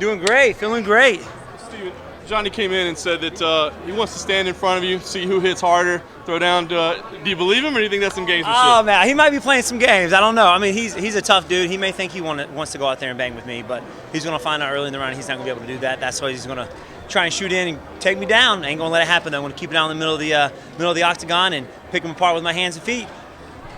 Doing great, feeling great. Steven, Johnny came in and said that he wants to stand in front of you, see who hits harder, throw down. Do you believe him, or do you think that's some gamesmanship? Oh man, he might be playing some games. I don't know. I mean, he's a tough dude. He may think he wants to go out there and bang with me, but he's going to find out early in the round he's not going to be able to do that. That's why he's going to try and shoot in and take me down. I ain't going to let it happen. I'm going to keep it down in the middle of the octagon and pick him apart with my hands and feet.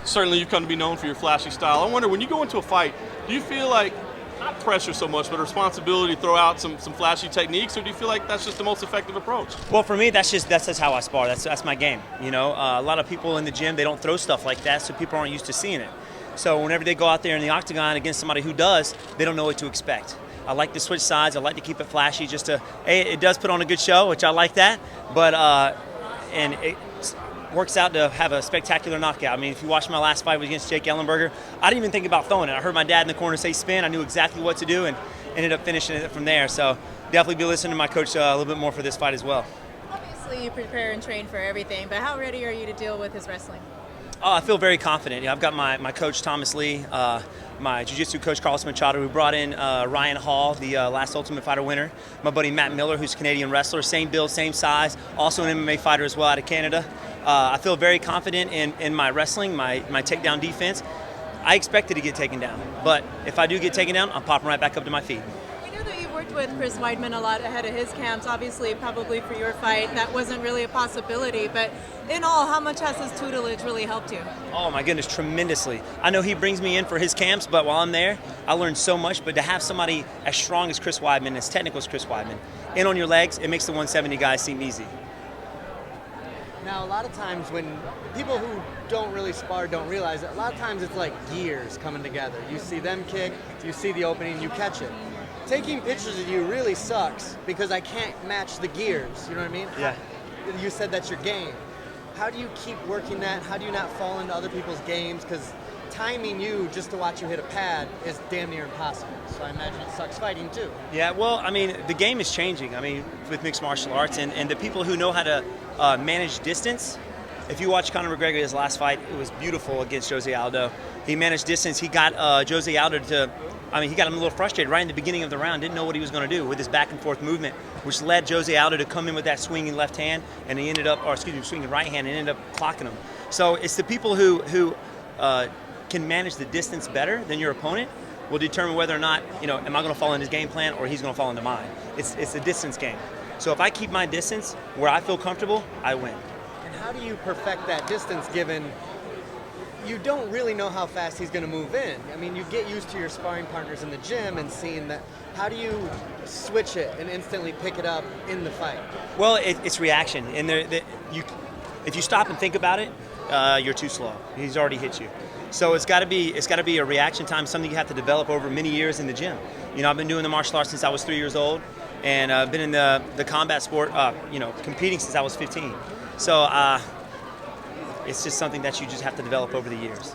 Certainly, you've come to be known for your flashy style. I wonder, when you go into a fight, do you feel like, not pressure so much, but a responsibility to throw out some flashy techniques, or do you feel like that's just the most effective approach? Well, for me, that's just how I spar. That's my game. You know, a lot of people in the gym, they don't throw stuff like that, so people aren't used to seeing it. So whenever they go out there in the octagon against somebody who does, they don't know what to expect. I like to switch sides. I like to keep it flashy. It does put on a good show, which I like that. But and it works out to have a spectacular knockout. I mean, if you watch my last fight against Jake Ellenberger, I didn't even think about throwing it. I heard my dad in the corner say spin. I knew exactly what to do and ended up finishing it from there. So definitely be listening to my coach a little bit more for this fight as well. Obviously, you prepare and train for everything, but how ready are you to deal with his wrestling? Oh, I feel very confident. I've got my coach, Thomas Lee, my jiu-jitsu coach, Carlos Machado, who brought in Ryan Hall, the last Ultimate Fighter winner. My buddy, Matt Miller, who's a Canadian wrestler, same build, same size, also an MMA fighter as well out of Canada. I feel very confident in my wrestling, my takedown defense. I expected to get taken down, but if I do get taken down, I'm popping right back up to my feet. We know that you've worked with Chris Weidman a lot ahead of his camps. Obviously, probably for your fight, that wasn't really a possibility, but in all, how much has his tutelage really helped you? Oh my goodness, tremendously. I know he brings me in for his camps, but while I'm there, I learn so much. But to have somebody as strong as Chris Weidman, as technical as Chris Weidman, in on your legs, it makes the 170 guys seem easy. Now, a lot of times when people who don't really spar don't realize it, a lot of times it's like gears coming together. You see them kick, you see the opening, you catch it. Taking pictures of you really sucks because I can't match the gears, you know what I mean? Yeah. You said that's your game. How do you keep working that? How do you not fall into other people's games? Because timing you just to watch you hit a pad is damn near impossible. So I imagine it sucks fighting too. Yeah, well, I mean, the game is changing. I mean, with mixed martial arts and the people who know how to manage distance. If you watch Conor McGregor, his last fight, it was beautiful against Jose Aldo. He managed distance. He got Jose Aldo he got him a little frustrated right in the beginning of the round, didn't know what he was going to do with his back and forth movement, which led Jose Aldo to come in with that swinging left hand, and he ended up, swinging right hand, and ended up clocking him. So it's the people who can manage the distance better than your opponent will determine whether or not, am I going to fall in his game plan or he's going to fall into mine. It's a distance game. So if I keep my distance where I feel comfortable, I win. And how do you perfect that distance given you don't really know how fast he's going to move in? I mean, you get used to your sparring partners in the gym and seeing that. How do you switch it and instantly pick it up in the fight? Well, it's reaction. And if you stop and think about it, you're too slow. He's already hit you. So it's got to be a reaction time, something you have to develop over many years in the gym. I've been doing the martial arts since I was 3 years old, and I've been in the combat sport, competing since I was 15. So it's just something that you just have to develop over the years.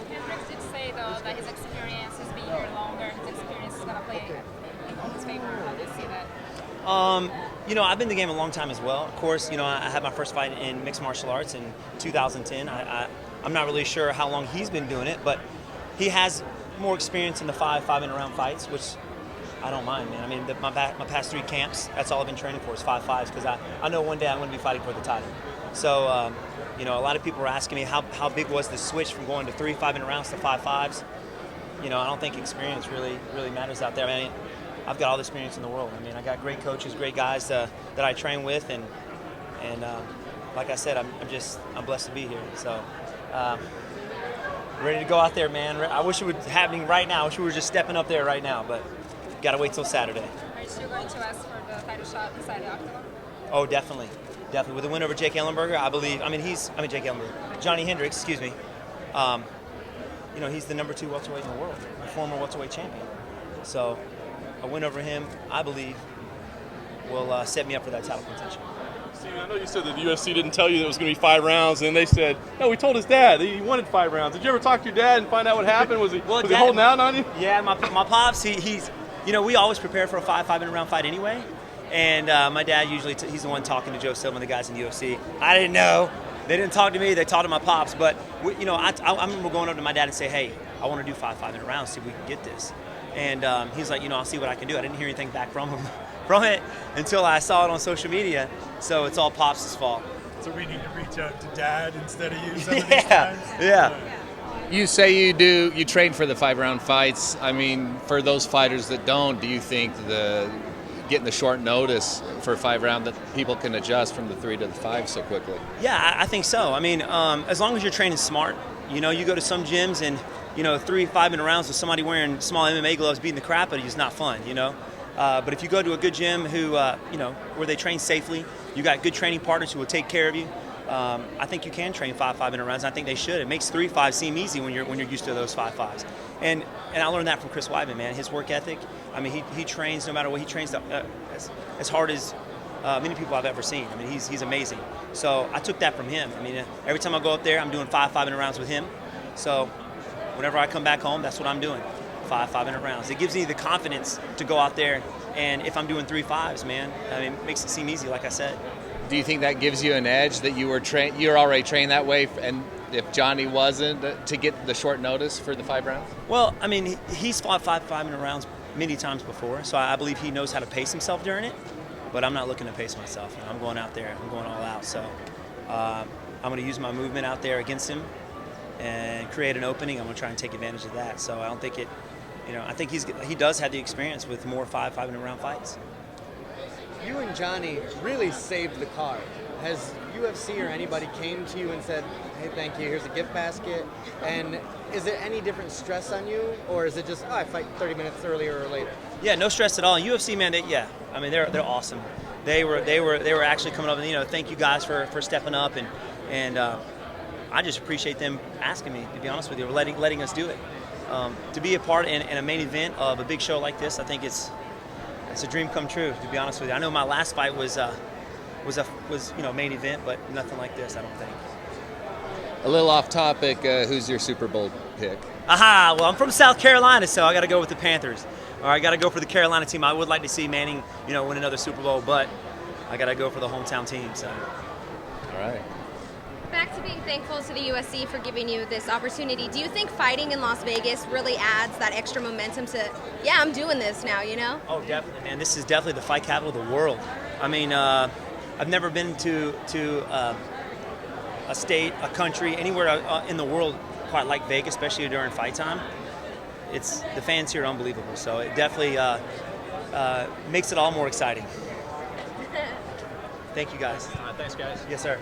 Hendricks did say, though, that his experience, his being here longer, his experience is going to play in his favor. How do you see that? I've been in the game a long time as well. Of course, I had my first fight in mixed martial arts in 2010. I'm not really sure how long he's been doing it, but he has more experience in the five-minute round fights, which I don't mind, man. I mean, my past 3 camps, that's all I've been training for is 5-5s, because I know one day I'm going to be fighting for the title. So, a lot of people were asking me how big was the switch from going to 3 5-minute rounds to 5-5s. I don't think experience really matters out there. I mean, I've got all the experience in the world. I mean, I got great coaches, great guys that I train with, and like I said, I'm blessed to be here. So, ready to go out there, man. I wish it was happening right now. I wish we were just stepping up there right now, but got to wait till Saturday. Are you still going to ask for the title shot inside the octagon? Oh, definitely. With the win over Jake Ellenberger, Jake Ellenberger. Johnny Hendricks, excuse me. He's the number 2 welterweight in the world, a former welterweight champion. So a win over him, I believe, will set me up for that title contention. Steven, I know you said that the UFC didn't tell you that it was going to be 5 rounds, and then they said, no, we told his dad that he wanted 5 rounds. Did you ever talk to your dad and find out what happened? Was he holding out on you? Yeah, my pops, he's we always prepare for a 5-minute round fight anyway. And my dad usually, he's the one talking to Joe Silva and the guys in the UFC. I didn't know. They didn't talk to me. They talked to my pops. But, I remember going up to my dad and say, hey, I want to do 5-minute rounds, see if we can get this. And he's like, I'll see what I can do. I didn't hear anything back from him from it until I saw it on social media. So it's all Pops' fault. So we need to reach out to Dad instead of you some of these Yeah, times? yeah. You say you train for the 5-round fights. I mean, for those fighters that don't, do you think getting the short notice for 5-round that people can adjust from the 3 to the 5 so quickly? Yeah, I think so. I mean, as long as you're training smart, you go to some gyms and 3 5-minute rounds with somebody wearing small MMA gloves beating the crap out of you is not fun. But if you go to a good gym where they train safely, you got good training partners who will take care of you. I think you can train 5-minute rounds. I think they should. It makes 3-5 seem easy when you're used to those 5-5s. And I learned that from Chris Weidman, man. His work ethic. I mean, he trains no matter what. He trains as hard as many people I've ever seen. I mean, he's amazing. So I took that from him. I mean, every time I go up there, I'm doing 5-minute rounds with him. So whenever I come back home, that's what I'm doing. 5-minute rounds. It gives me the confidence to go out there, and if I'm doing 3-5s, man, I mean, it makes it seem easy, like I said. Do you think that gives you an edge that you're already trained that way, and if Johnny wasn't, to get the short notice for the 5 rounds? Well, I mean, he's fought 5-minute rounds many times before, so I believe he knows how to pace himself during it, but I'm not looking to pace myself. I'm going out there. I'm going all out. So I'm going to use my movement out there against him and create an opening. I'm going to try and take advantage of that. So I don't think I think he does have the experience with more 5-minute round fights. You and Johnny really saved the card. Has UFC or anybody came to you and said, hey, thank you, here's a gift basket? And is it any different stress on you? Or is it just, I fight 30 minutes earlier or later? Yeah, no stress at all. UFC, man, I mean, they're awesome. They were actually coming up and, thank you guys for stepping up. And I just appreciate them asking me, to be honest with you, or letting us do it. To be a part in a main event of a big show like this, I think it's a dream come true, to be honest with you. I know my last fight was main event, but nothing like this, I don't think. A little off topic, who's your Super Bowl pick? Aha! Well, I'm from South Carolina, so I got to go with the Panthers. Or I got to go for the Carolina team. I would like to see Manning, win another Super Bowl, but I got to go for the hometown team. So. All right. Back to being thankful to the UFC for giving you this opportunity. Do you think fighting in Las Vegas really adds that extra momentum to, I'm doing this now, Oh, definitely, man. This is definitely the fight capital of the world. I mean, I've never been to a state, a country, anywhere in the world quite like Vegas, especially during fight time. The fans here are unbelievable, so it definitely makes it all more exciting. Thank you, guys. Thanks, guys. Yes, sir.